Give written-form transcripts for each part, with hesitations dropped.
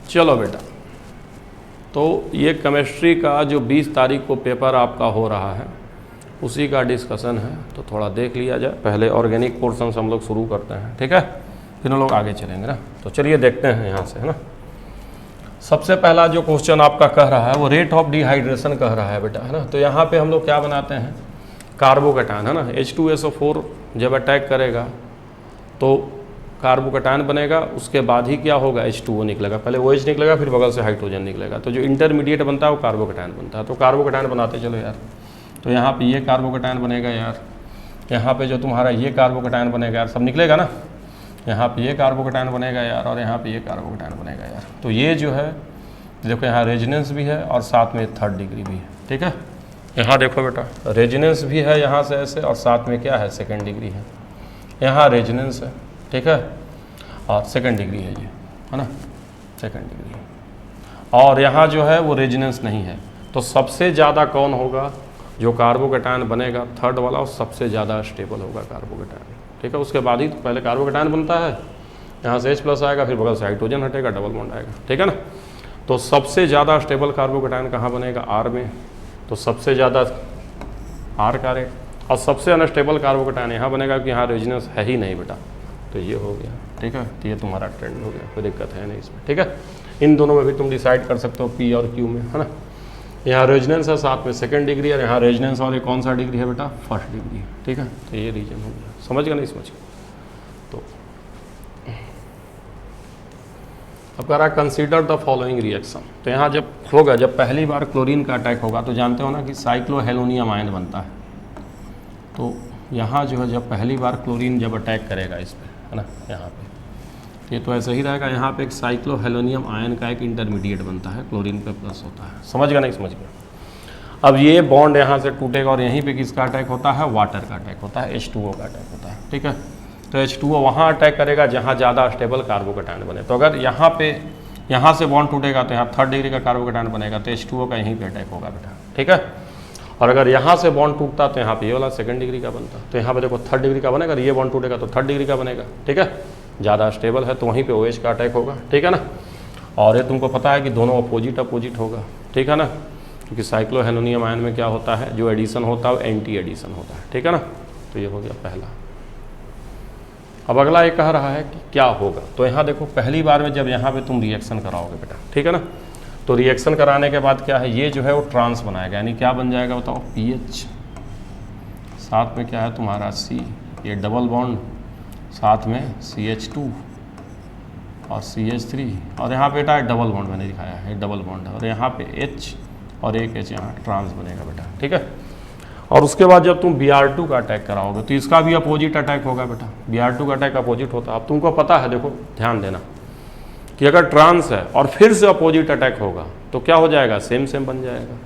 चलो बेटा, तो ये केमिस्ट्री का जो 20 तारीख को पेपर आपका हो रहा है उसी का डिस्कशन है, तो थोड़ा देख लिया जाए। पहले ऑर्गेनिक पोर्शन से हम लोग शुरू करते हैं, ठीक है, फिर हम लोग आगे चलेंगे ना। तो चलिए देखते हैं यहाँ से, है ना। सबसे पहला जो क्वेश्चन आपका कह रहा है वो रेट ऑफ डिहाइड्रेशन कह रहा है बेटा, है ना। तो यहाँ पे हम लोग क्या बनाते हैं, कार्बोकैटायन, है ना। H2SO4 जब अटैक करेगा तो कार्बोकैटायन बनेगा, उसके बाद ही क्या होगा, H2O निकलेगा। पहले OH निकलेगा, फिर बगल से हाइड्रोजन निकलेगा। तो जो इंटरमीडिएट बनता है वो कार्बोकैटायन बनता है। तो कार्बोकैटायन बनाते चलो यार। तो यहाँ पे ये कार्बोकैटायन बनेगा यार, यहाँ पे जो तुम्हारा ये कार्बोकैटायन बनेगा यार, सब निकलेगा ना। यहाँ पे ये कार्बोकैटायन बनेगा यार, और यहाँ पे ये कार्बोकैटायन बनेगा यार। तो ये जो है देखो, यहाँ रेजोनेंस भी है और साथ में 3rd डिग्री भी है, ठीक है। यहाँ देखो बेटा, रेजोनेंस भी है यहाँ से ऐसे, और साथ में क्या है, 2nd डिग्री है। यहाँ रेजोनेंस है, ठीक है, और 2nd डिग्री है ये, है ना, 2nd डिग्री है। और यहाँ जो है वो रेजोनेंस नहीं है। तो सबसे ज़्यादा कौन होगा, जो कार्बोकैटायन बनेगा 3rd वाला, और सबसे ज़्यादा स्टेबल होगा कार्बोकैटायन, ठीक है। उसके बाद ही तो पहले कार्बोकैटायन बनता है, यहाँ से H+ आएगा, फिर बगल से हाइड्रोजन हटेगा, डबल बॉन्ड आएगा, ठीक है ना। तो सबसे ज़्यादा स्टेबल कार्बोकैटायन कहाँ बनेगा, R में। तो सबसे ज़्यादा R का रेट, और सबसे अनस्टेबल कार्बोकैटायन यहाँ बनेगा, कि यहाँ रेजोनेंस है ही नहीं बेटा। तो ये हो गया, ठीक है। तो ये तुम्हारा ट्रेंड हो गया, कोई दिक्कत है नहीं इसमें, ठीक है। इन दोनों में भी तुम डिसाइड कर सकते हो, P और Q में, है ना। यहाँ रेजोनेंस है, साथ में 2nd डिग्री, और यहाँ रेजोनेंस और ये कौन सा डिग्री है बेटा, 1st डिग्री है, ठीक है। तो ये रीजन हो गया, समझ गया नहीं, समझ गया। तो अब कह रहा है कंसीडर द फॉलोइंग रिएक्शन। तो यहाँ जब होगा, जब पहली बार क्लोरीन का अटैक होगा, तो जानते हो ना कि साइक्लोहेलोनियम आयन बनता है। तो यहाँ जो है, जब पहली बार क्लोरीन जब अटैक करेगा इस पर, है ना, यहाँ पे, ये तो ऐसा ही रहेगा। यहाँ पे एक साइक्लोहेलोनियम आयन का एक इंटरमीडिएट बनता है, क्लोरीन पे प्लस होता है, समझ गया नहीं, समझ गया। अब ये बॉन्ड यहाँ से टूटेगा, और यहीं पे किसका अटैक होता है, वाटर का अटैक होता है, H2O का अटैक होता है, ठीक है। तो H2O वहाँ अटैक करेगा जहाँ ज़्यादा स्टेबल कार्बोकैटायन बने। तो अगर यहाँ पे, यहाँ से बॉन्ड टूटेगा तो यहाँ 3rd डिग्री का कार्बोकैटायन बनेगा, तो H2O का यहीं पे अटैक होगा बेटा, ठीक है। और अगर यहाँ से बॉन्ड टूटता तो यहाँ पे ये वाला 2nd डिग्री का बनता। तो यहाँ पे देखो 3rd डिग्री का बनेगा, ये बॉन्ड टूटेगा तो 3rd डिग्री का बनेगा, ठीक है। ज़्यादा स्टेबल है तो वहीं पे OH का अटैक होगा, ठीक है ना। और ये तुमको पता है कि दोनों अपोजिट होगा, ठीक है ना, क्योंकि साइक्लोहेलोनियम आयन में क्या होता है, जो एडिशन होता है वो एंटी एडिशन होता है, ठीक है ना। तो ये हो गया पहला। अब अगला ये कह रहा है कि क्या होगा। तो यहाँ देखो, पहली बार में जब यहाँ पे तुम रिएक्शन कराओगे बेटा, ठीक है ना, तो रिएक्शन कराने के बाद क्या है, ये जो है वो ट्रांस बनाएगा, यानी क्या बन जाएगा बताओ, PH, साथ में क्या है तुम्हारा C, ये डबल बॉन्ड, साथ में CH2 और CH3, और यहाँ पे बेटा डबल बॉन्ड मैंने दिखाया है, डबल बॉन्ड है, और यहाँ पे H और एक H, यहाँ ट्रांस बनेगा बेटा, ठीक है। और उसके बाद जब तुम Br2 का अटैक कराओगे तो इसका भी अपोजिट अटैक होगा बेटा। Br2 का अटैक अपोजिट होता है। अब तुमको पता है, देखो ध्यान देना कि अगर ट्रांस है और फिर से अपोजिट अटैक होगा तो क्या हो जाएगा, सेम बन जाएगा।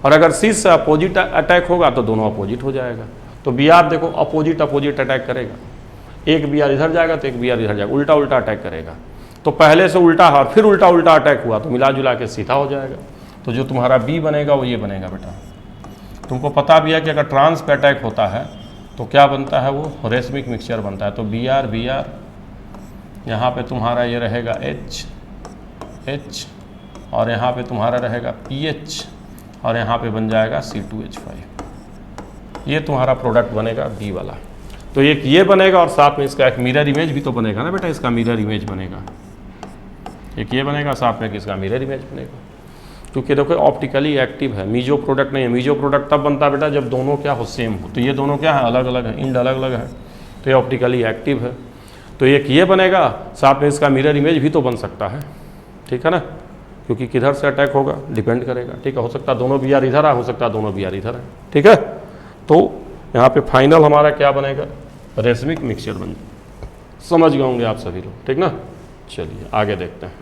और अगर सीस से अपोजिट अटैक होगा तो दोनों अपोजिट हो जाएगा। तो Br देखो अपोजिट अटैक करेगा, एक Br इधर जाएगा तो एक Br इधर जाएगा, उल्टा अटैक करेगा। तो पहले से उल्टा और फिर उल्टा अटैक हुआ तो मिला जुला के सीधा हो जाएगा। तो जो तुम्हारा B बनेगा वो ये बनेगा बेटा। तुमको पता भी है कि अगर ट्रांस पे अटैक होता है तो क्या बनता है, वो रेसमिक मिक्सचर बनता है। तो Br यहाँ पे तुम्हारा ये रहेगा H और यहाँ पे तुम्हारा रहेगा PH और यहाँ पे बन जाएगा C2H5। ये तुम्हारा प्रोडक्ट बनेगा B वाला। तो एक ये बनेगा और साथ में इसका एक मिरर इमेज भी तो बनेगा ना बेटा, इसका मिरर इमेज बनेगा। एक ये बनेगा, साथ में इसका मिरर इमेज बनेगा, क्योंकि देखो ऑप्टिकली एक्टिव है, मीजो प्रोडक्ट नहीं है। मीजो प्रोडक्ट तब बनता है बेटा जब दोनों क्या हो, सेम हो। तो ये दोनों क्या है, अलग अलग है, इंड अलग अलग है, तो ये ऑप्टिकली एक्टिव है। तो एक ये बनेगा, साथ में इसका मिरर इमेज भी तो बन सकता है, ठीक है ना, क्योंकि किधर से अटैक होगा डिपेंड करेगा, ठीक है। हो सकता है दोनों Br इधर है, हो सकता है दोनों Br इधर है, ठीक है। तो यहाँ पे फाइनल हमारा क्या बनेगा, रेसमिक मिक्सचर बन, समझ गए होंगे आप सभी लोग, ठीक ना। चलिए आगे देखते हैं।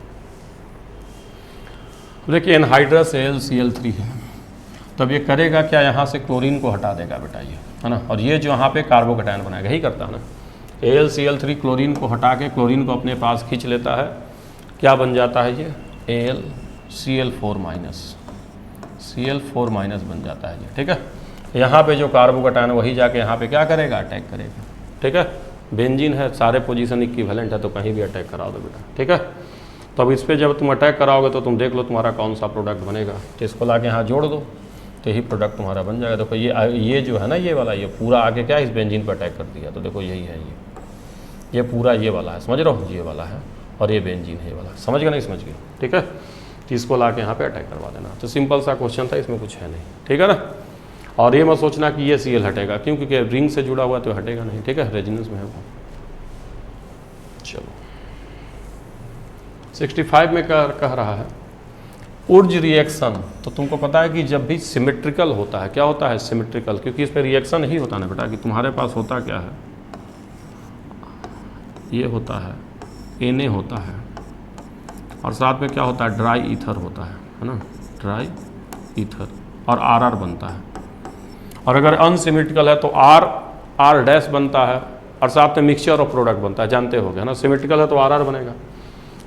देखिए एनहाइड्रस AlCl3 है, तब ये करेगा क्या, यहाँ से क्लोरीन को हटा देगा बेटा, ये है ना। और ये जो यहाँ पे कार्बोकैटायन बनाएगा, यही करता है ना। AlCl3 क्लोरीन को हटा के क्लोरीन को अपने पास खींच लेता है, क्या बन जाता है ये AlCl4 बन जाता है ये, ठीक है। यहाँ पे जो कार्बोकैटायन वही जाके यहाँ पे क्या करेगा, अटैक करेगा, ठीक है। बेंजीन है, सारे पोजीशन इक्विवेलेंट है, तो कहीं भी अटैक करा दो बेटा, ठीक है। तो अब इस पर जब तुम अटैक कराओगे तो तुम देख लो तुम्हारा कौन सा प्रोडक्ट बनेगा। तो इसको ला के यहाँ जोड़ दो तो यही प्रोडक्ट तुम्हारा बन जाएगा। देखो ये जो है ना ये वाला, ये पूरा आगे क्या इस बेंजीन पर अटैक कर दिया, तो देखो यही है ये पूरा ये वाला है, समझ रहे हो, ये वाला है और ये बेंजीन है ये वाला, समझ गए नहीं समझ गए, ठीक है। तो इसको ला के यहाँ पे अटैक करवा देना। तो सिंपल सा क्वेश्चन था, इसमें कुछ है नहीं, ठीक है ना। और ये मत सोचना कि ये Cl हटेगा, क्योंकि रिंग से जुड़ा हुआ तो हटेगा नहीं, ठीक है, रेजिनेंस में है वो। चलो 65 में कह रहा है उर्ज रिएक्शन। तो तुमको पता है कि जब भी सिमेट्रिकल होता है, क्या होता है सिमेट्रिकल, क्योंकि इस पर रिएक्शन ही होता है ना बेटा, कि तुम्हारे पास होता क्या है, ये होता है Na होता है और साथ में क्या होता है ड्राई ईथर होता है ना, ड्राई ईथर और Rr बनता है। और अगर अनसिमेट्रिकल है तो R डैश बनता है और साथ में मिक्सचर ऑफ प्रोडक्ट बनता है, जानते हो गए ना। सिमेट्रिकल है तो Rr बनेगा,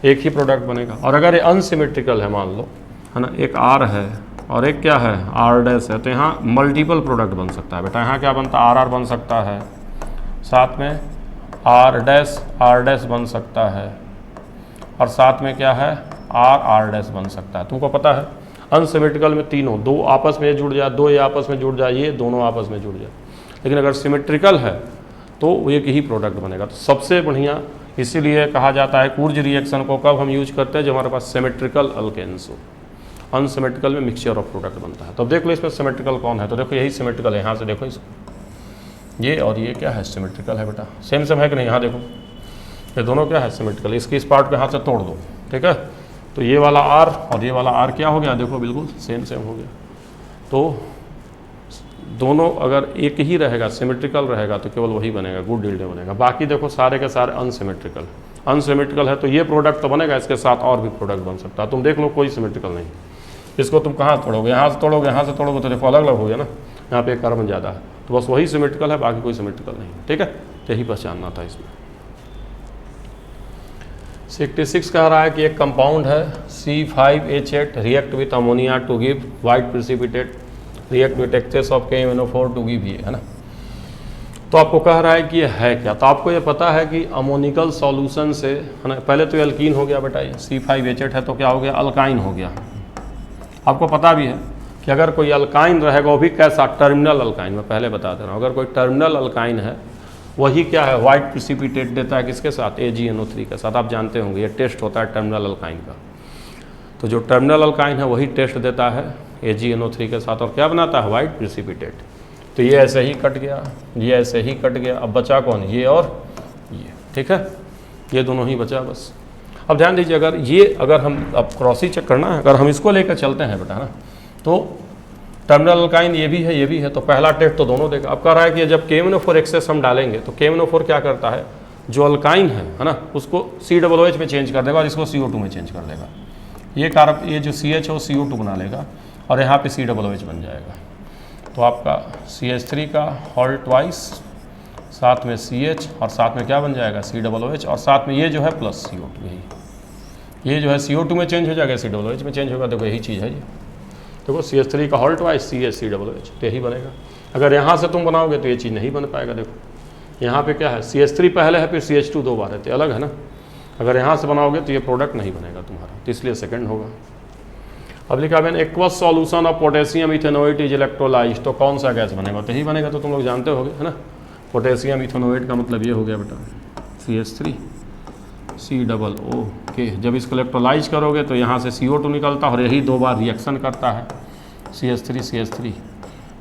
एक ही प्रोडक्ट बनेगा। और अगर ये अनसिमेट्रिकल है मान लो, है ना, एक R है और एक क्या है R डैश है, तो यहाँ मल्टीपल प्रोडक्ट बन सकता है बेटा। यहाँ क्या बनता है Rr बन सकता है, साथ में R डैश बन सकता है और साथ में क्या है R डैश बन सकता है। तुमको पता है अनसिमेट्रिकल में तीनों, दो आपस में जुड़ जाए, दो ये आपस में जुड़ जाए, ये दोनों आपस में जुड़ जाए। लेकिन अगर सिमेट्रिकल है तो एक ही प्रोडक्ट बनेगा। तो सबसे बढ़िया इसीलिए कहा जाता है ऊर्ज रिएक्शन को कब हम यूज करते हैं, जब हमारे पास सिमेट्रिकल अल्केन्स हो। अनसिमेट्रिकल में मिक्सचर ऑफ प्रोडक्ट बनता है। तो अब देख लो इसमें सिमेट्रिकल कौन है, तो देखो यही सिमेट्रिकल है। यहाँ से देखो इसको, ये और ये क्या है सिमेट्रिकल है बेटा, सेम है कि नहीं। यहाँ देखो ये दोनों क्या है सिमेट्रिकल। इसकी इस पार्ट को यहाँ से तोड़ दो, ठीक है। तो ये वाला R और ये वाला R क्या हो गया, देखो बिल्कुल सेम हो गया। तो दोनों अगर एक ही रहेगा सिमेट्रिकल रहेगा तो केवल वही बनेगा, गुड डील बनेगा। बाकी देखो सारे के सारे अनसिमेट्रिकल है तो ये प्रोडक्ट तो बनेगा, इसके साथ और भी प्रोडक्ट बन सकता है। तुम देख लो कोई सिमेट्रिकल नहीं। इसको तुम कहाँ तोड़ोगे, यहाँ से तोड़ोगे, यहाँ से तोड़ोगे तो देखो अलग अलग हो गया ना। यहाँ पे एक कार्बन ज़्यादा है तो बस वही सिमेट्रिकल है, बाकी कोई सिमेट्रिकल नहीं, ठीक है। यही पहचानना था इसमें। 66 कह रहा है कि एक कंपाउंड है C5H8 react with ammonia to give white precipitate, react with excess of KMnO4 to give ये, है ना। तो आपको कह रहा है कि ये है क्या, तो आपको ये पता है कि अमोनिकल सॉल्यूशन से, है ना, पहले तो ये अल्कीन हो गया बेटा, ये C5H8 है तो क्या हो गया अल्काइन हो गया। आपको पता भी है कि अगर कोई अल्काइन रहेगा वो भी कैसा, टर्मिनल अल्काइन, मैं पहले बता दे रहा हूँ। अगर कोई टर्मिनल अल्काइन है वही क्या है वाइट प्रिसिपिटेट देता है, किसके साथ AgNO3 के साथ। आप जानते होंगे ये टेस्ट होता है टर्मिनल अल्काइन का। तो जो टर्मिनल अल्काइन है वही टेस्ट देता है AgNO3 के साथ और क्या बनाता है वाइट प्रिसिपिटेट। तो ये ऐसे ही कट गया, ये ऐसे ही कट गया। अब बचा कौन, ये और ये, ठीक है, ये दोनों ही बचा बस। अब ध्यान दीजिए अगर हम अब क्रॉस ही चेक करना है, अगर हम इसको लेकर चलते हैं बेटा ना, तो टर्मिनल अल्काइन ये भी है तो पहला टेस्ट तो दोनों देगा। अब कह रहा है कि जब KMnO4 एक्सेस हम डालेंगे तो KMnO4 क्या करता है, जो अल्काइन है ना, उसको COOH में चेंज कर देगा और इसको CO2 में चेंज कर देगा। ये जो CH है वो CO2 बना लेगा और यहाँ पे COOH बन जाएगा। तो आपका CH3 का हॉल ट्वाइस, साथ में CH और साथ में क्या बन जाएगा COOH और साथ में ये जो है प्लस CO2, ये जो है CO2 में चेंज हो जाएगा, COOH में चेंज होगा। देखो यही चीज़ है ये, देखो CH3 का हॉल ट्वाइस CH COOH, तो यही बनेगा। अगर यहाँ से तुम बनाओगे तो ये चीज़ नहीं बन पाएगा। देखो यहाँ पे क्या है CH3 पहले है फिर CH2 दो बार है, तो अलग है ना। अगर यहाँ से बनाओगे तो ये प्रोडक्ट नहीं बनेगा तुम्हारा, तो इसलिए सेकंड होगा। अब लिखा मैंने aqueous solution of potassium ethanoate is electrolysed, तो कौन सा गैस बनेगा, तो यही बनेगा। तो तुम लोग जानते होगे, है ना। पोटेशियम इथेनोएट का मतलब ये हो गया बेटा CH3 COO के। जब इसको इलेक्ट्रोलाइज करोगे तो यहाँ से CO2 निकलता है और यही दो बार रिएक्शन करता है CH3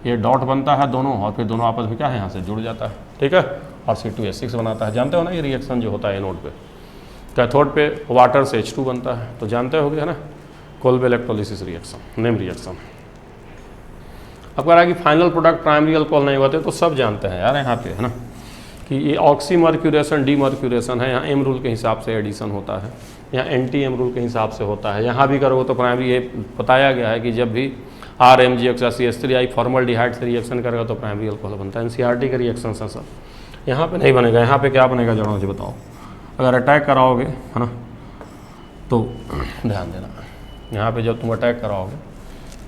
ये डॉट बनता है दोनों और फिर दोनों आपस में क्या है यहाँ से जुड़ जाता है, ठीक है। और C2H6 बनाता है। जानते हो ना ये रिएक्शन जो होता है एनोड पे, कैथोड पे वाटर से H2 बनता है, तो जानते होगे, है ना, Kolbe electrolysis reaction, name reaction. अब कह रहा है कि फाइनल प्रोडक्ट प्राइमरी अल्कोहल नहीं होते, तो सब जानते हैं यार यहाँ पे, है ना, कि ये ऑक्सीमर्क्यूरेशन डीमर्क्यूरेशन है। यहाँ एम रूल के हिसाब से एडिशन होता है, यहाँ एंटी एम रूल के हिसाब से होता है। यहाँ भी करोगे तो प्राइमरी, ये बताया गया है कि जब भी RMgOX फॉर्मल्डिहाइड से रिएक्शन करेगा तो प्राइमरी अल्कोहल बनता है। NCERT के रिएक्शन है सब। यहाँ पे नहीं बनेगा। यहाँ पे क्या बनेगा जरा मुझे बताओ। अगर अटैक कराओगे, है ना, तो ध्यान देना, यहाँ पे जब तुम अटैक कराओगे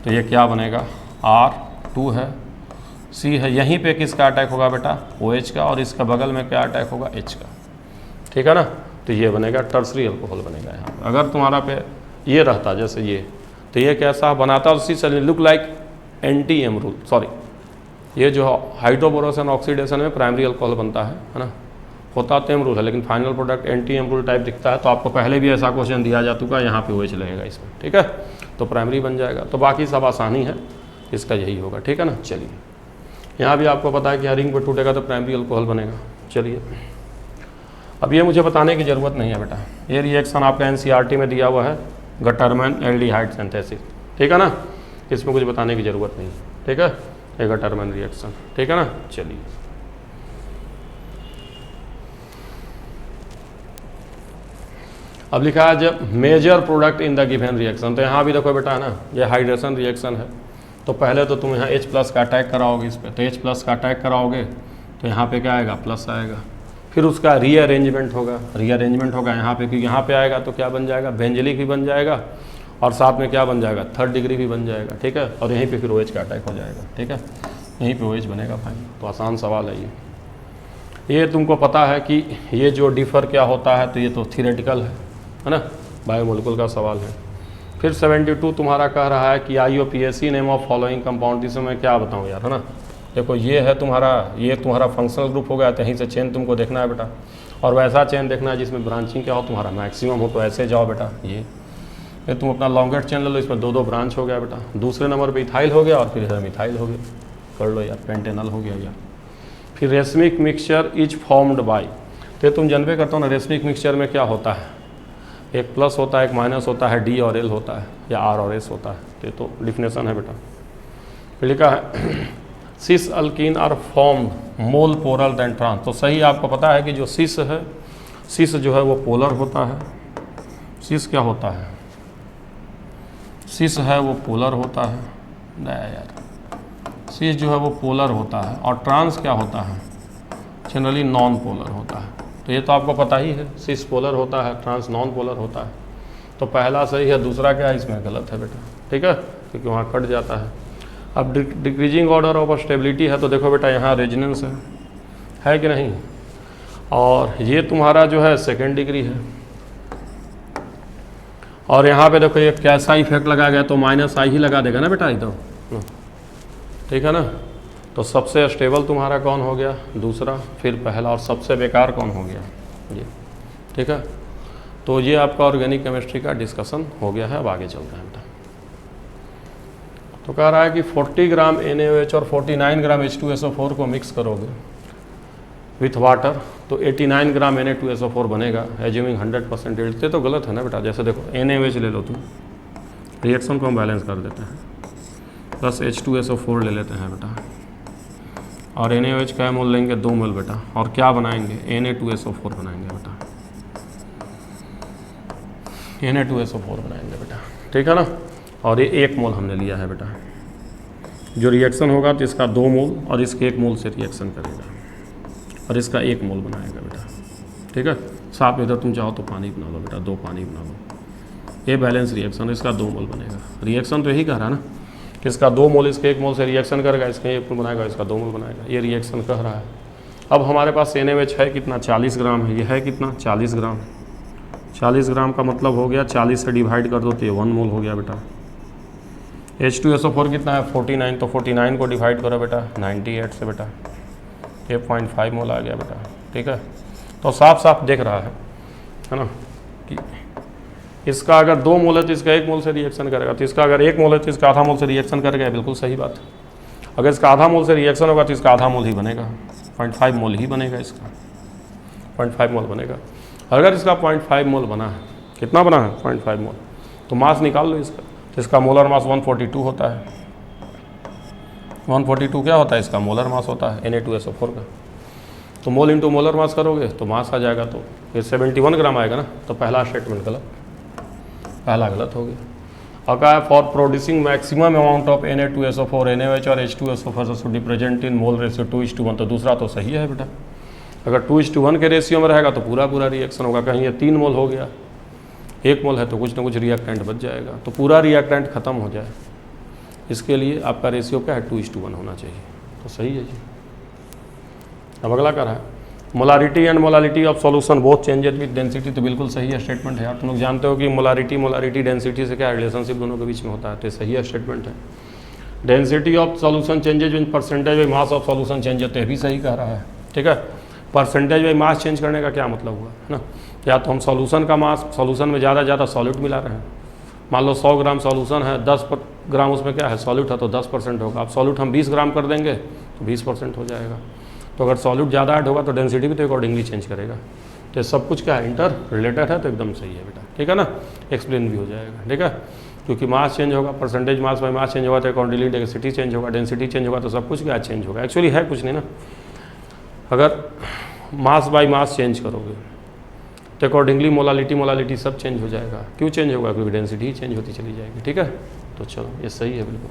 तो ये क्या बनेगा, R2 है, C है। यहीं पे किसका अटैक होगा बेटा, OH का, और इसका बगल में क्या अटैक होगा, H का, ठीक है ना। तो ये बनेगा टर्सरी अल्कोहल बनेगा यहाँ पे। अगर तुम्हारा पे ये रहता जैसे ये, तो ये कैसा बनाता उसी से look like anti M rule, sorry ये जो हाइड्रोबोरोस ऑक्सीडेशन में प्राइमरी अल्कोहल बनता है ना, होता तो एम रूल है लेकिन final product anti M rule type दिखता है। तो आपको पहले भी ऐसा क्वेश्चन दिया जा चुका है, यहाँ पे OH लगेगा इसमें, ठीक है, तो प्राइमरी बन जाएगा। तो बाकी सब आसानी है, इसका यही होगा, ठीक है ना। चलिए यहाँ भी आपको पता है कि रिंग पर टूटेगा तो प्राइमरी अल्कोहल बनेगा। चलिए अब ये मुझे बताने की ज़रूरत नहीं है बेटा, ये रिएक्शन आपका NCERT में दिया हुआ है, गटरमैन एल्डिहाइड सिंथेसिस, ठीक है ना, इसमें कुछ बताने की ज़रूरत नहीं, ठीक है, ये गटरमैन रिएक्शन, ठीक है ना। चलिए अब लिखा है जब major product in the given reaction, तो यहाँ भी देखो बेटा है ना, ये हाइड्रेशन रिएक्शन है, तो पहले तो तुम यहाँ H+ का अटैक कराओगे इस पर, तो H+ का अटैक कराओगे तो यहाँ पे क्या आएगा, प्लस आएगा। फिर उसका रीअरेंजमेंट होगा, यहाँ पे, क्योंकि यहाँ पे आएगा तो क्या बन जाएगा, बेंजलिक भी बन जाएगा और साथ में क्या बन जाएगा, 3rd डिग्री भी बन जाएगा, ठीक है, और यहीं पे फिर OH का अटैक हो जाएगा, ठीक है, यहीं पे OH बनेगा फाइन। तो आसान सवाल है ये तुमको पता है कि ये जो डिफ़र क्या होता है, तो ये तो थियोरेटिकल है ना, बायोमोलिकुलर का सवाल है। फिर 72 तुम्हारा कह रहा है कि IUPAC name of following compound, इसमें मैं क्या बताऊँ यार, है ना। देखो ये है तुम्हारा, ये तुम्हारा फंक्शनल ग्रुप हो गया, तो यहीं से चेन तुमको देखना है बेटा, और वैसा चेन देखना है जिसमें ब्रांचिंग क्या हो तुम्हारा मैक्सिमम हो, तो ऐसे जाओ बेटा। ये तुम अपना लॉन्गेस्ट चेन ले लो, इसमें 2 ब्रांच हो गया बेटा, दूसरे नंबर पे इथाइल हो गया और फिर इधर मिथाइल हो गया, कर लो यार, पेंटेनल हो गया यार। फिर racemic mixture is formed by, तो तुम जानबे करते हो ना, रेशमिक मिक्सचर में क्या होता है, एक प्लस होता है, एक माइनस होता है, D और L होता है, या R और S होता है, तो डिफिनेशन है बेटा। फिर लिखा है cis alkene are formed more polar than trans, तो सही आपको पता है कि जो सिस है, सिस जो है वो पोलर होता है, सिस क्या होता है, सिस है वो पोलर होता है, नहीं यार, सिस जो है वो पोलर होता है, और ट्रांस क्या होता है, जनरली नॉन पोलर होता है। तो ये तो आपको पता ही है, सिस पोलर होता है, ट्रांस नॉन पोलर होता है। तो पहला सही है, दूसरा क्या है, इसमें गलत है बेटा, ठीक है, क्योंकि वहाँ कट जाता है। अब डिक्रीजिंग ऑर्डर ऑफ स्टेबिलिटी है, तो देखो बेटा यहाँ रेजोनेंस है कि नहीं, और ये तुम्हारा जो है 2nd डिग्री है, और यहाँ पे देखो ये कैसा इफेक्ट लगा गया, तो -I ही लगा देगा ना बेटा इधर, ठीक है ना। तो सबसे स्टेबल तुम्हारा कौन हो गया, दूसरा, फिर पहला, और सबसे बेकार कौन हो गया, ये, ठीक है। तो ये आपका ऑर्गेनिक केमिस्ट्री का डिस्कशन हो गया है। अब आगे चलते हैं बेटा। तो कह रहा है कि 40 ग्राम NaOH और 49 ग्राम H2SO4 को मिक्स करोगे विथ वाटर, तो 89 ग्राम Na2SO4 बनेगा, एज्यूमिंग 100% यील्ड। तो गलत है ना बेटा, जैसे देखो NaOH ले लो तुम, रिएक्शन को हम बैलेंस कर देते हैं, प्लस H2SO4 ले लेते हैं बेटा, और NaOH का मोल लेंगे 2 मोल बेटा, और क्या बनाएंगे, Na2SO4 बनाएंगे बेटा, Na2SO4 बनाएंगे बेटा, ठीक है ना। और ये 1 मोल हमने लिया है बेटा, जो रिएक्शन होगा तो इसका 2 मोल और इसके 1 मोल से रिएक्शन करेगा, और इसका 1 मोल बनाएगा बेटा, ठीक है। साथ में इधर तुम चाहो तो पानी बना लो बेटा, 2 पानी बना लो, ये बैलेंस रिएक्शन, इसका 2 मोल बनेगा। रिएक्शन तो यही कह रहा है ना कि इसका 2 मोल इसके 1 मोल से रिएक्शन करेगा, इसके 1 मोल बनाएगा, इसका 2 मोल बनाएगा, ये रिएक्शन कह रहा है। अब हमारे पास NaOH है कितना, 40 ग्राम है, ये है कितना, 40 ग्राम। 40 ग्राम का मतलब हो गया 40 से डिवाइड कर दो तो ये 1 मोल हो गया बेटा। H2SO4 कितना है, 49, तो 49 को डिवाइड करो बेटा 98 से बेटा, ये 0.5 मोल आ गया बेटा, ठीक है। तो साफ साफ देख रहा है ना, कि इसका अगर 2 मोल है तो इसका 1 मोल से रिएक्शन करेगा, तो इसका अगर 1 मोल है तो इसका आधा मोल से रिएक्शन करेगा, बिल्कुल सही बात है। अगर इसका आधा मोल से रिएक्शन होगा तो इसका आधा मोल ही बनेगा, 0.5 मोल ही बनेगा, इसका 0.5 मोल बनेगा। अगर इसका 0.5 मोल बना है, कितना बना है, 0.5 मोल, तो मास निकाल लो इसका, तो इसका मोलर मास 142 होता है। 142 क्या होता है, इसका मोलर मास होता है Na2SO4 का। तो मोल इंटू मोलर मास करोगे तो मास आ जाएगा, तो ये 71 ग्राम आएगा ना। तो पहला स्टेटमेंट गलत, पहला गलत हो गया। और कहा for producing maximum amount of Na2SO4 NaOH और H2SO4 should be present in mole ratio 2:1, तो दूसरा तो सही है बेटा। अगर 2:1 के रेशियो में रहेगा तो पूरा रिएक्शन होगा। कहीं ये 3 मोल हो गया, 1 मोल है तो कुछ ना कुछ रिएक्टेंट बच जाएगा, तो पूरा रिएक्टेंट खत्म हो जाए, इसके लिए आपका रेशियो क्या है, 2:1 होना चाहिए। तो सही है जी। अब अगला क्या है, molarity and molality of solution both changes with density, तो बिल्कुल सही है स्टेटमेंट है यार। तुम लोग जानते हो कि मोलारिटी डेंसिटी से क्या रिलेशनशिप दोनों के बीच में होता है, तो सही है स्टेटमेंट है। Density of solution changes in percentage by mass of solution changes, तो भी सही कह रहा है, ठीक है। परसेंटेज बाई मास चेंज करने का क्या मतलब हुआ है ना, या तो हम सॉल्यूशन का मास, सॉल्यूशन में ज़्यादा सॉलिड मिला रहे हैं, मान लो 100 ग्राम सॉल्यूशन है, 10 ग्राम उसमें क्या है सॉल्यूट है, तो 10% होगा। अब सॉल्यूट हम 20 ग्राम कर देंगे तो 20% हो जाएगा। तो अगर सॉल्यूट ज़्यादा ऐड होगा तो डेंसिटी भी तो अकॉर्डिंगली चेंज करेगा। तो सब कुछ क्या है, इंटर रिलेटेड है, तो एकदम सही है बेटा, ठीक है ना। एक्सप्लेन भी हो जाएगा, ठीक है, क्योंकि मास चेंज होगा, percentage mass by mass change होगा तो अकॉर्डिंगली डेंसिटी चेंज होगा, डेंसिटी चेंज होगा तो सब कुछ क्या चेंज होगा। एक्चुअली है कुछ नहीं ना, अगर मास बाई मास चेंज करोगे तो अकॉर्डिंगली मोलालिटी सब चेंज हो जाएगा। क्यों चेंज होगा, क्योंकि डेंसिटी ही चेंज होती चली जाएगी, ठीक है। तो चलो ये सही है बिल्कुल।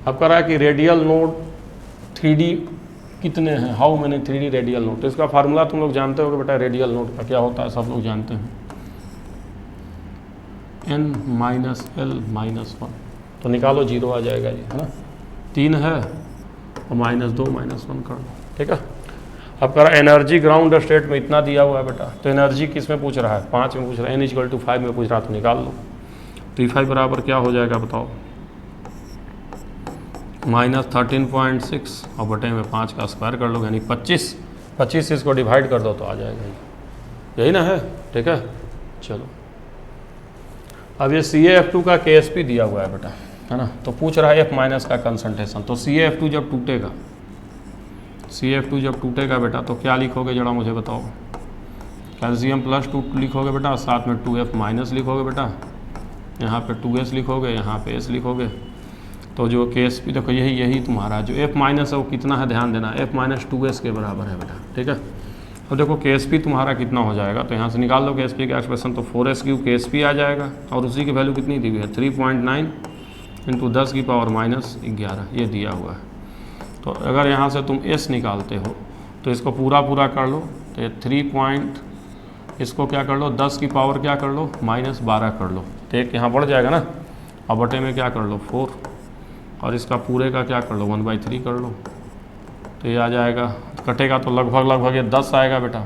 अब कह रहा है कि रेडियल नोड 3D कितने हैं, how many 3D radial node. तो इसका फार्मूला तुम लोग जानते हो कि बेटा रेडियल नोड का क्या होता है, सब लोग जानते हैं, n-l-1, तो निकालो 0 आ जाएगा ये, है ना। 3 है और -2 -1 कर लो, ठीक है। अब कह रहा है एनर्जी ग्राउंड स्टेट में इतना दिया हुआ है बेटा, तो एनर्जी किस में पूछ रहा है, 5 में पूछ रहा है, n=5 में पूछ रहा है, तो निकाल लो। P5 बराबर क्या हो जाएगा बताओ, -13.6 और बटे में 5 का स्क्वायर कर लो, यानी 25 इसको डिवाइड कर दो तो आ जाएगा, यही ना है, ठीक है। चलो अब ये CaF2 का KSP दिया हुआ है बेटा, है ना, तो पूछ रहा है F- का कंसंट्रेशन। तो CaF2 जब टूटेगा बेटा तो क्या लिखोगे जरा मुझे बताओ, कैल्शियम +2 लिखोगे बेटा, साथ में 2F- लिखोगे बेटा, यहाँ पे 2S लिखोगे, यहाँ पे S लिखोगे। तो जो KSP देखो यही तुम्हारा जो F- है वो कितना है, ध्यान देना, F-2S के बराबर है बेटा, ठीक है। अब देखो KSP तुम्हारा कितना हो जाएगा, तो यहाँ से निकाल लो KSP का एक्सप्रेशन, तो 4S³ KSP आ जाएगा, और उसी की वैल्यू कितनी दी हुई है 3.9 × 10⁻11 ये दिया हुआ है। तो अगर यहाँ से तुम S निकालते हो तो इसको पूरा कर लो, तो ये 3 इसको क्या कर लो 10 की पावर क्या कर लो -12 कर लो, तो एक यहाँ बढ़ जाएगा ना, और बटे में क्या कर लो 4, और इसका पूरे का क्या कर लो 1/3 कर लो, तो ये आ जाएगा, कटेगा तो लगभग ये 10 आएगा बेटा,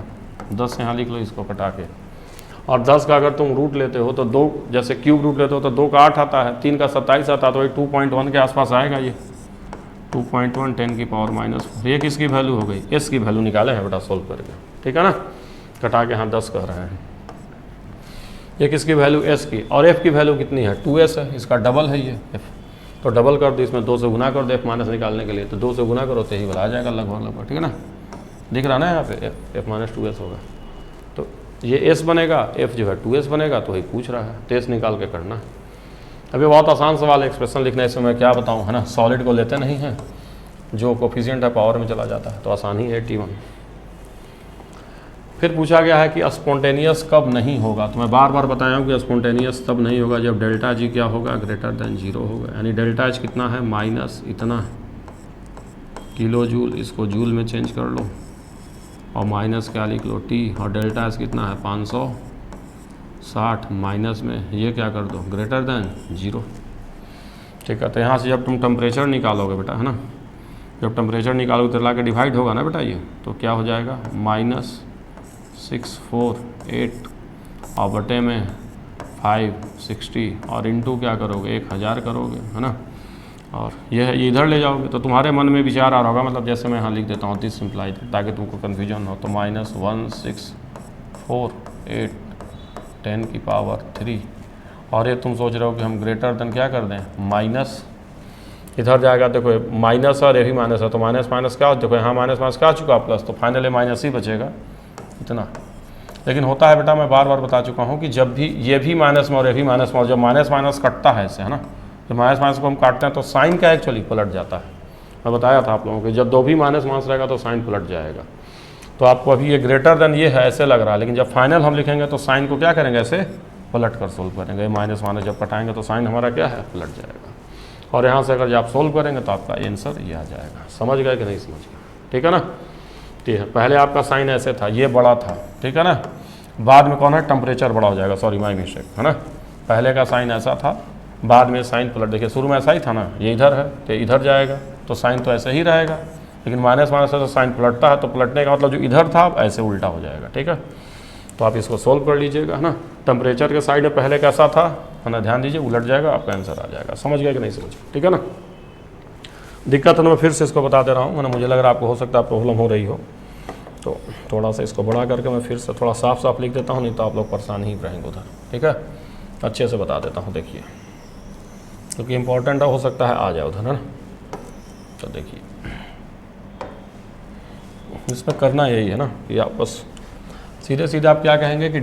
10 यहाँ लिख लो इसको कटा के। और 10 का अगर तुम रूट लेते हो तो 2, जैसे क्यूब रूट लेते हो तो 2 का 8 आता है, 3 का 27 आता है, तो ये 2.1 के आसपास आएगा, ये 2.1 10 की पावर -4। ये किसकी वैल्यू हो गई, S की वैल्यू निकाले हैं बेटा सोल्व करके, ठीक है ना, कटा के यहाँ 10 कह रहे हैं। ये किसकी वैल्यू, S की, और F की वैल्यू कितनी है 2S है, इसका डबल है ये F, तो डबल कर दो, इसमें 2 से गुना कर दो F- निकालने के लिए, तो 2 से गुना करो तो यही वाला आ जाएगा लगभग, ठीक है ना, दिख रहा ना यहाँ पे F-2S होगा, तो ये S बनेगा, F जो है 2S बनेगा, तो वही पूछ रहा है, तो S निकाल के करना। अभी बहुत आसान सवाल है, एक्सप्रेशन लिखना, इसमें मैं क्या बताऊँ, है ना, सॉलिड को लेते नहीं हैं, जो कोफिशिएंट है पावर में चला जाता है, तो आसान ही है T1। फिर पूछा गया है कि स्पॉन्टेनियस कब नहीं होगा, तो मैं बार बताया हूँ कि स्पॉन्टेनियस तब नहीं होगा जब ΔG क्या होगा, >0 होगा, यानी ΔH कितना है माइनस इतना किलो जूल, इसको जूल में चेंज कर लो, और माइनस क्या लिख लो T, और ΔS कितना है 560 माइनस में ये क्या कर दो >0, ठीक है। तो यहाँ से जब तुम टेम्परेचर निकालोगे बेटा, है ना, जब टेम्परेचर निकालोगे तो ला के डिवाइड होगा ना बेटा ये, तो क्या हो जाएगा -648 और बटे में 560 और इंटू क्या करोगे 1000 करोगे, है ना, और ये इधर ले जाओगे तो तुम्हारे मन में विचार आ रहा होगा, मतलब जैसे मैं यहाँ लिख देता हूँ दिस सिंप्लाइड, ताकि तुमको कन्फ्यूजन हो, तो -1648 10 की पावर 3, और ये तुम सोच रहे हो कि हम ग्रेटर देन क्या कर दें माइनस, इधर जाएगा देखो माइनस और ये भी माइनस है, तो माइनस क्या देखो यहाँ माइनस क्या चुका प्लस, तो फाइनल माइनस ही बचेगा इतना। लेकिन होता है बेटा, मैं बार बता चुका हूँ कि जब भी ये भी माइनस में और ये भी माइनस में, और जब माइनस कटता है इससे, है ना, जब माइनस को हम काटते हैं तो साइन क्या एक्चुअली पलट जाता है। मैं बताया था आप लोगों को, जब दो भी माइनस रहेगा तो साइन पलट जाएगा। तो आपको अभी ये ग्रेटर देन ये है ऐसे लग रहा है, लेकिन जब फाइनल हम लिखेंगे तो साइन को क्या करेंगे ऐसे पलट कर सोल्व करेंगे, माइनस जब कटाएंगे तो साइन हमारा क्या है पलट जाएगा, और यहाँ से अगर जब आप सोल्व करेंगे तो आपका आंसर ये आ जाएगा। समझ गए कि नहीं समझ गए, ठीक है ना। ठीक है, पहले आपका साइन ऐसे था, ये बड़ा था, ठीक है ना, बाद में कौन है टेम्परेचर बड़ा हो जाएगा, सॉरी माय मिस्टेक, है ना, पहले का साइन ऐसा था, बाद में साइन पलट, देखिए शुरू में ऐसा ही था ना, ये इधर है तो इधर जाएगा तो साइन तो ऐसे ही रहेगा, लेकिन माइनस माइनस से साइन पलटता है, तो पलटने का मतलब जो इधर था अब ऐसे उल्टा हो जाएगा, ठीक है। तो आप इसको सोल्व कर लीजिएगा, है ना। टेम्परेचर के साइड में पहले कैसा था, है ना, ध्यान दीजिए, उलट जाएगा, आपका आंसर आ जाएगा। समझ गया कि नहीं समझ, ठीक है ना। दिक्कत है ना, मैं फिर से इसको बता दे रहा हूँ, है ना, मुझे लग रहा है आपको हो सकता है प्रॉब्लम हो रही हो, तो थोड़ा सा इसको बड़ा करके मैं फिर से थोड़ा साफ साफ लिख देता हूँ, नहीं तो आप लोग परेशान ही रहेंगे उधर, ठीक है। अच्छे से बता देता हूँ, देखिए, क्योंकि इंपॉर्टेंट हो सकता है आ जाए उधर, है ना। तो देखिए, इसमें करना यही है ना कि आप बस सीधे सीधे आप क्या कहेंगे कि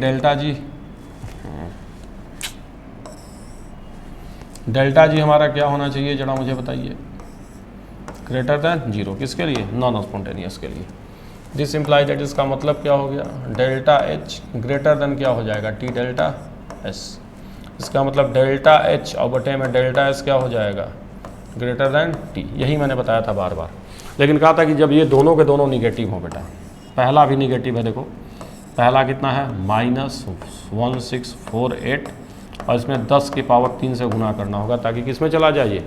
डेल्टा जी हमारा क्या होना चाहिए, जरा मुझे बताइए, ग्रेटर दैन 0, किसके लिए, नॉन स्पॉन्टेनियस के लिए। दिस इम्प्लाई दैट, इसका मतलब क्या हो गया, डेल्टा एच ग्रेटर देन क्या हो जाएगा, टी डेल्टा एस। इसका मतलब डेल्टा एच और बटे में डेल्टा एस क्या हो जाएगा, ग्रेटर देन टी। यही मैंने बताया था बार बार, लेकिन कहा था कि जब ये दोनों के दोनों निगेटिव हो बेटा, पहला भी निगेटिव है, देखो पहला कितना है -1648, और इसमें 10 की पावर 3 से गुना करना होगा ताकि किस में चला जाए, ये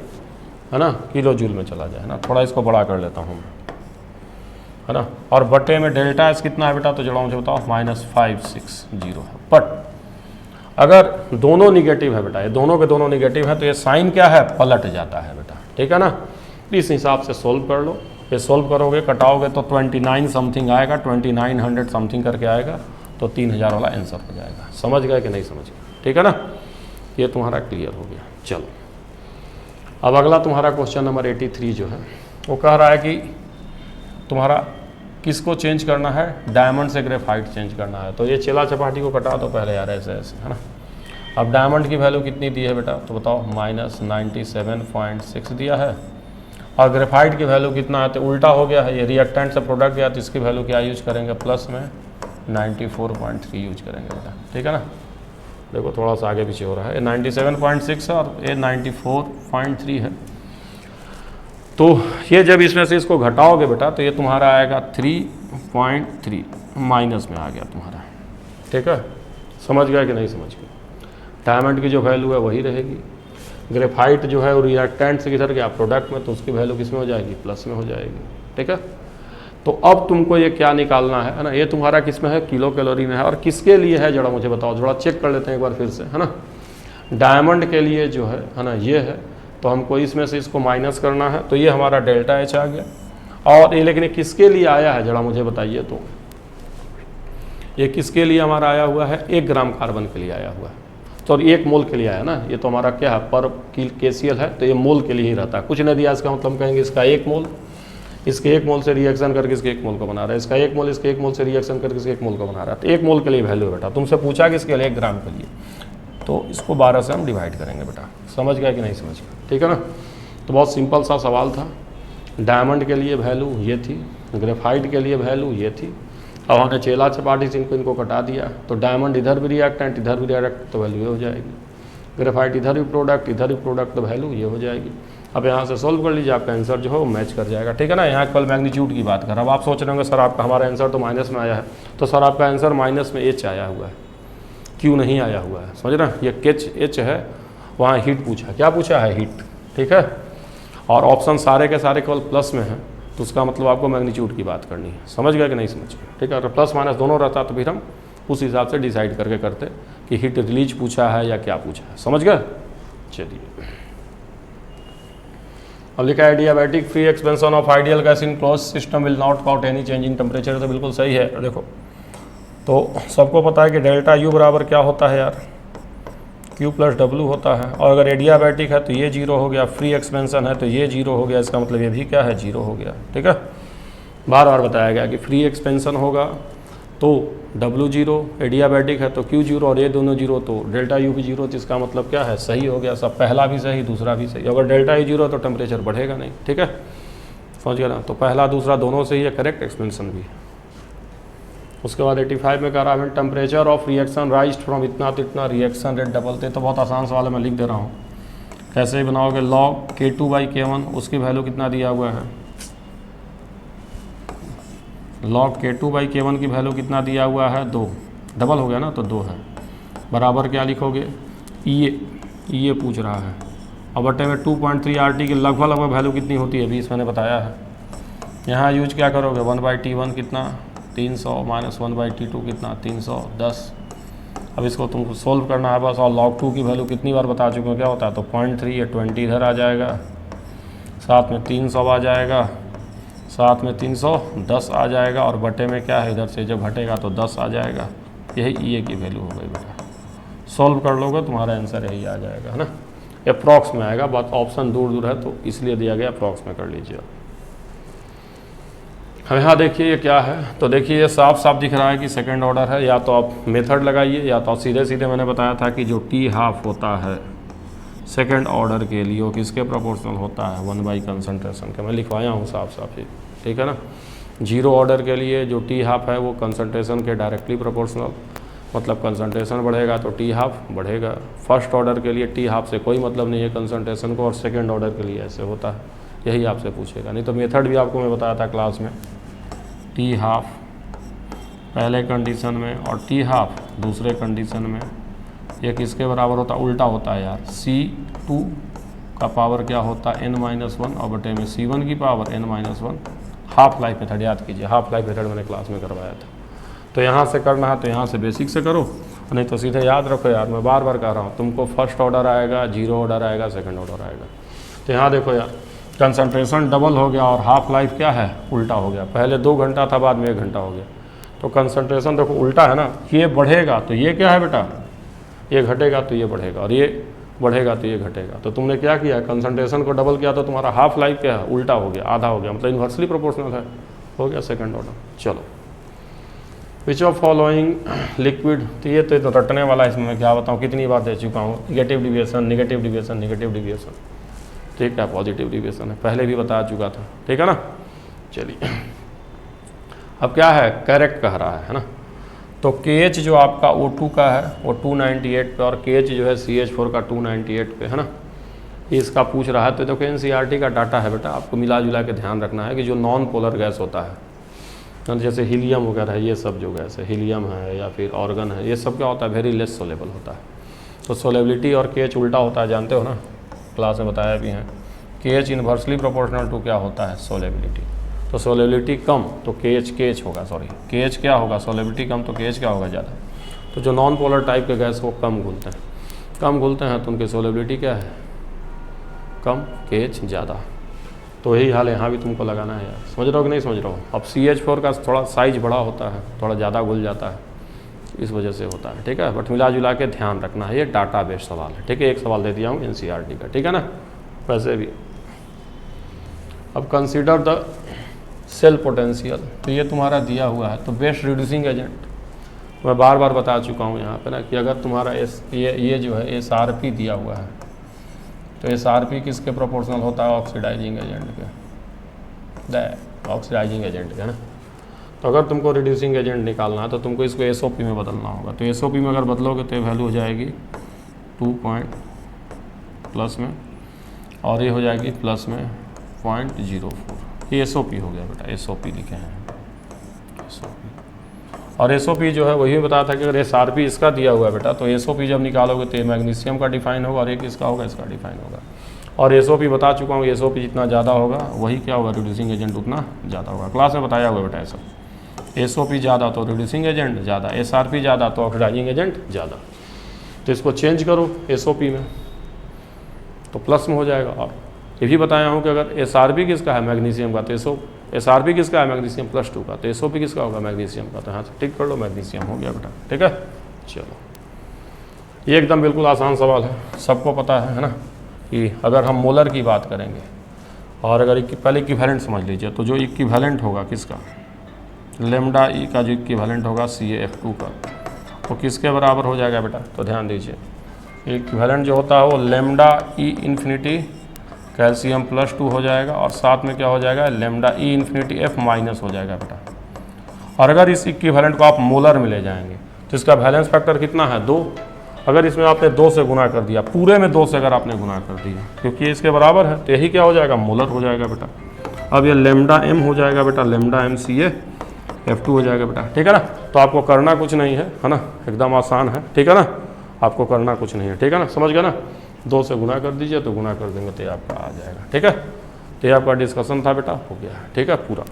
है ना, किलो जूल में चला जाए, है ना। थोड़ा इसको बड़ा कर लेता हूँ, है ना। और बटे में डेल्टा एस कितना है बेटा, तो जरा मुझे बताओ, -560 है। बट अगर दोनों निगेटिव है बेटा, ये दोनों के दोनों निगेटिव है, तो ये साइन क्या है, पलट जाता है बेटा, ठीक है ना। इस हिसाब से सोल्व कर लो। ये सोल्व करोगे, कटाओगे तो 29 समथिंग आएगा, 2900 समथिंग करके आएगा, तो 3000 वाला आंसर हो जाएगा। समझ गए कि नहीं समझ गए, ठीक है ना। ये तुम्हारा क्लियर हो गया। चलो, अब अगला तुम्हारा क्वेश्चन नंबर 83 जो है, वो कह रहा है कि तुम्हारा किसको चेंज करना है, डायमंड से ग्रेफाइट चेंज करना है। तो ये चेला चपाटी को कटा दो पहले यार, ऐसे ऐसे, है ना। अब डायमंड की वैल्यू कितनी दी है बेटा, तो बताओ, -97.6 दिया है, और ग्रेफाइट की वैल्यू कितना है, तो उल्टा हो गया है, ये रिएक्टेंट से प्रोडक्ट गया, तो इसकी वैल्यू क्या यूज करेंगे, प्लस में 94.3 यूज करेंगे बेटा, ठीक है ना। देखो थोड़ा सा आगे पीछे हो रहा है, ये 97.6 है और ये 94.3 है। तो ये जब इसमें से इसको घटाओगे बेटा, तो ये तुम्हारा आएगा 3.3 माइनस में आ गया तुम्हारा, ठीक है। समझ गया कि नहीं समझ गया। डायमंड की जो वैल्यू है वही रहेगी, ग्रेफाइट जो है वो रिएक्टेंट से किधर गया, प्रोडक्ट में, तो उसकी वैल्यू किस में हो जाएगी, प्लस में हो जाएगी, ठीक है। तो अब तुमको ये क्या निकालना है ना, ये तुम्हारा किस में है, किलो कैलोरी में है, और किसके लिए है जरा मुझे बताओ, थोड़ा चेक कर लेते हैं एक बार फिर से, है ना। डायमंड के लिए जो है ना, ये है, तो हमको इसमें से इसको माइनस करना है, तो ये हमारा डेल्टा एच आ गया। और ये लेकिन किसके लिए आया है जरा मुझे बताइए, तो ये किसके लिए हमारा आया हुआ है, 1 ग्राम कार्बन के लिए आया हुआ है, तो 1 मोल के लिए आया ना। ये तो हमारा क्या है, पर KCl है, तो ये मोल के लिए ही रहता है, कुछ नहीं दिया। इसका मतलब कहेंगे इसका 1 मोल, इसके 1 मोल से रिएक्शन करके इसके 1 मोल को बना रहा है, इसका 1 मोल इसके 1 मोल से रिएक्शन करके इसके 1 मोल को बना रहा है। तो 1 मोल के लिए वैल्यू है बेटा, तुमसे पूछा कि इसके लिए 1 ग्राम के लिए, तो इसको 12 से हम डिवाइड करेंगे बेटा। समझ गया कि नहीं समझ गया, ठीक है ना। तो बहुत सिंपल सा सवाल था। डायमंड के लिए वैल्यू ये थी, ग्रेफाइट के लिए वैल्यू ये थी, अब हमने चेला चपाटी से इनको कटा दिया, तो डायमंड इधर भी रिएक्टेंट, इधर भी रिएक्टेंट, तो वैल्यू ये हो जाएगी। ग्रेफाइट इधर भी प्रोडक्ट, इधर भी प्रोडक्ट, तो वैल्यू ये हो जाएगी। अब यहाँ से सोल्व कर लीजिए, आपका आंसर जो है वो मैच कर जाएगा, ठीक है ना। यहाँ केवल मैग्नीट्यूड की बात कर। अब आप सोच रहे होंगे सर आपका हमारा आंसर तो माइनस में आया है, तो सर आपका आंसर माइनस में एच आया हुआ है, क्यों नहीं आया हुआ है, समझ रहे हैं। ये एच है, वहाँ हीट पूछा, क्या पूछा है, हीट, ठीक है। और ऑप्शन सारे के सारे केवल प्लस में हैं, तो उसका मतलब आपको मैग्नीट्यूड की बात करनी है। समझ गया कि नहीं समझ गया, ठीक है। अगर प्लस माइनस दोनों रहता तो फिर हम उस हिसाब से डिसाइड करके करते कि हीट रिलीज पूछा है या क्या पूछा है। समझ गए, चलिए। अब लिखा है adiabatic free expansion of ideal gas in close system will not caught any change in temperature. तो बिल्कुल सही है। देखो, तो सबको पता है कि डेल्टा यू बराबर क्या होता है यार, Q + W होता है। और अगर एडियाबैटिक है तो ये 0 हो गया, फ्री एक्सपेंशन है तो ये 0 हो गया, इसका मतलब ये भी क्या है, 0 हो गया, ठीक है। बार बार बताया गया कि फ्री एक्सपेंशन होगा तो W 0, एडियाबैटिक है तो Q 0, और ये दोनों 0 तो डेल्टा U भी 0, तो इसका मतलब क्या है, सही हो गया सब, पहला भी सही दूसरा भी सही। अगर डेल्टा U 0 तो टेम्परेचर बढ़ेगा नहीं, ठीक है, समझ गया ना। तो पहला दूसरा दोनों सही है, करेक्ट एक्सपेंशन भी। उसके बाद 85 में कह रहा है temperature of reaction rise from इतना तो इतना, रिएक्शन रेट डबलते। तो बहुत आसान सवाल है, मैं लिख दे रहा हूँ। कैसे बनाओगे, log K2/K1, उसकी वैल्यू कितना दिया हुआ है, log K2/K1 की वैल्यू कितना दिया हुआ है, 2, डबल हो गया ना, तो 2 है, बराबर क्या लिखोगे, ये पूछ रहा है। अब बटे में 2.3 RT की लगभग वैल्यू कितनी होती है, 20 मैंने बताया है, यहाँ यूज क्या करोगे, 1/T1 कितना 300 माइनस 1/T2 कितना 310। अब इसको तुमको सोल्व करना है बस, और log 2 की वैल्यू कितनी बार बता चुके हो क्या होता है, तो 0.3 या 20 इधर आ जाएगा, साथ में 300 आ जाएगा, साथ में 310 आ जाएगा, और बटे में क्या है इधर से जब घटेगा तो 10 आ जाएगा। यही ई की वैल्यू हो गई बेटा। सॉल्व कर लोगे तुम्हारा आंसर यही आ जाएगा, है ना। अप्रॉक्स में आएगा, बात ऑप्शन दूर दूर है तो इसलिए दिया गया, अप्रॉक्स में कर लीजिए। अब यहाँ देखिए ये क्या है, तो देखिए ये साफ साफ दिख रहा है कि सेकंड ऑर्डर है। या तो आप मेथड लगाइए, या तो सीधे सीधे मैंने बताया था कि जो टी हाफ होता है सेकंड ऑर्डर के लिए वो किसके प्रोपोर्शनल होता है, 1 कंसंट्रेशन के। मैं लिखवाया हूँ साफ साफ ही, ठीक है ना। जीरो ऑर्डर के लिए जो टी हाफ है वो कंसंट्रेशन के डायरेक्टली प्रोपोर्शनल, मतलब कंसंट्रेशन बढ़ेगा तो टी हाफ बढ़ेगा। फर्स्ट ऑर्डर के लिए टी हाफ से कोई मतलब नहीं है कंसंट्रेशन को, और सेकेंड ऑर्डर के लिए ऐसे होता है, यही आपसे पूछेगा। नहीं तो मेथड भी आपको मैं बताया था क्लास में, टी हाफ पहले कंडीशन में और टी हाफ दूसरे कंडीशन में, ये किसके बराबर होता है, उल्टा होता है यार। C2 का पावर क्या होता है n-1 और बटे में C1 की power n-1। Half life method याद कीजिए, हाफ लाइफ मेथड मैंने क्लास में करवाया था। तो यहाँ से करना है तो यहाँ से बेसिक से करो, नहीं तो सीधे याद रखो यार, मैं बार बार कह रहा हूँ तुमको, फर्स्ट ऑर्डर आएगा, जीरो ऑर्डर आएगा, सेकंड ऑर्डर आएगा। तो यहाँ देखो यार, कंसंट्रेशन डबल हो गया और हाफ लाइफ क्या है, उल्टा हो गया। पहले 2 घंटा था, बाद में 1 घंटा हो गया। तो कंसंट्रेशन देखो उल्टा है ना, ये बढ़ेगा तो ये क्या है बेटा, ये घटेगा तो ये बढ़ेगा, और ये बढ़ेगा तो ये घटेगा। तो तुमने क्या किया, कंसंट्रेशन को डबल किया तो तुम्हारा हाफ लाइफ क्या है, उल्टा हो गया, आधा हो गया, मतलब इन्वर्सली प्रोपोर्शनल है, हो गया सेकंड ऑर्डर। चलो, विच ऑफ फॉलोइंग लिक्विड, तो ये तो रटने वाला, इसमें मैं क्या बताऊँ, कितनी बार दे चुका हूँ, negative deviation, negative deviation, negative deviation, ठीक है, पॉजिटिव डिविएशन है, पहले भी बता चुका था, ठीक है ना। चलिए अब क्या है, करेक्ट कह रहा है ना। तो KH जो आपका O2 का है वो 298 पे, और KH जो है CH4 का 298 पे, है ना। इसका पूछ रहा है, तो देखो NCERT का डाटा है बेटा, आपको मिला जुला के ध्यान रखना है कि जो नॉन पोलर गैस होता है, जैसे हीलियम वगैरह, ये सब जो गैस है, हीलियम है या फिर ऑर्गन है, ये सब क्या होता है, वेरी लेस सोलेबल होता है। तो सोलेबिलिटी और KH उल्टा होता है, जानते हो ना, क्लास में बताया भी है। KH इन्वर्सली प्रोपोर्शनल टू क्या होता है, सोलेबिलिटी। तो सोलेबिलिटी कम तो KH होगा, सॉरी KH क्या होगा, सोलेबिलिटी कम तो KH क्या होगा, ज़्यादा। तो जो नॉन पोलर टाइप के गैस वो कम घुलते हैं, कम घुलते हैं तो उनकी सोलेबिलिटी क्या है, कम, KH ज़्यादा। तो यही हाल यहाँ भी तुमको लगाना है यार, समझ रहे हो कि नहीं समझ रहे हो। अब CH4 का थोड़ा साइज बड़ा होता है, थोड़ा ज़्यादा घुल जाता है, इस वजह से होता है, ठीक है। बट मिला जुला के ध्यान रखना है, ये डाटा बेस्ड सवाल है, ठीक है। एक सवाल दे दिया हूँ NCERT का, ठीक है ना, वैसे भी। अब कंसीडर द सेल पोटेंशियल, तो ये तुम्हारा दिया हुआ है, तो बेस्ट रिड्यूसिंग एजेंट मैं बार बार बता चुका हूँ यहाँ पे ना, कि अगर तुम्हारा ये जो है SRP दिया हुआ है, तो SRP किसके प्रोपोर्शनल होता है, ऑक्सीडाइजिंग एजेंट के, ऑक्सीडाइजिंग एजेंट के, है ना। तो अगर तुमको रिड्यूसिंग एजेंट निकालना है तो तुमको इसको SOP में बदलना होगा। तो SOP में अगर बदलोगे तो वैल्यू हो जाएगी 2 प्लस में, और ये हो जाएगी प्लस में 0.04। ये SOP हो गया बेटा, SOP लिखे हैं SOP। और SOP जो है वही बताया था कि अगर SRP इसका दिया हुआ है बेटा, तो SOP जब निकालोगे तो ये मैग्नीशियम का डिफाइन होगा, और एक इसका होगा, इसका डिफाइन होगा। और SOP बता चुका हूँ, SOP जितना ज़्यादा होगा वही क्या होगा, रिड्यूसिंग एजेंट उतना ज़्यादा होगा, क्लास में बताया हुआ बेटा। सब SOP ज़्यादा तो रिड्यूसिंग एजेंट ज़्यादा, SRP ज़्यादा तो ऑक्सीडाइजिंग एजेंट ज़्यादा। तो इसको चेंज करो SOP में तो प्लस में हो जाएगा। और ये भी बताया हूँ कि अगर SRP किसका है, मैग्नीशियम का, तो SRP किसका है, मैग्नीशियम +2 का, तो SOP किसका होगा, मैग्नीशियम का। तो यहाँ से टिक कर लो, मैग्नीशियम हो गया बेटा, ठीक है। चलो, ये एकदम बिल्कुल आसान सवाल है, सबको पता है ना, कि अगर हम मोलर की बात करेंगे, और अगर पहले इक्विवेलेंट समझ लीजिए, तो जो इक्विवेलेंट होगा किसका, लेमडा ई का जो इक्विवेलेंट होगा CaF2 का, वो किसके बराबर हो जाएगा बेटा। तो ध्यान दीजिए, इक्विवेलेंट जो होता है वो लेमडा ई इन्फिनिटी कैल्शियम +2 हो जाएगा, और साथ में क्या हो जाएगा, लेमडा ई इन्फिनिटी F माइनस हो जाएगा बेटा। और अगर इस इक्विवेलेंट को आप मोलर में ले जाएंगे तो इसका वैलेंस फैक्टर कितना है, 2। अगर इसमें आपने 2 से गुना कर दिया, पूरे में 2 से अगर आपने गुना कर दिया, क्योंकि ये इसके बराबर है, तो यही क्या हो जाएगा, मोलर हो जाएगा बेटा। अब ये लेमडा M हो जाएगा बेटा, लेमडा M CaF2 हो जाएगा बेटा, ठीक है ना। तो आपको करना कुछ नहीं है ना, एकदम आसान है, ठीक है ना, आपको करना कुछ नहीं है, ठीक है ना, समझ गए ना। 2 से गुना कर दीजिए तो गुना कर देंगे तो ये आपका आ जाएगा, ठीक है। तो ये आपका डिस्कशन था बेटा, हो गया है, ठीक है पूरा।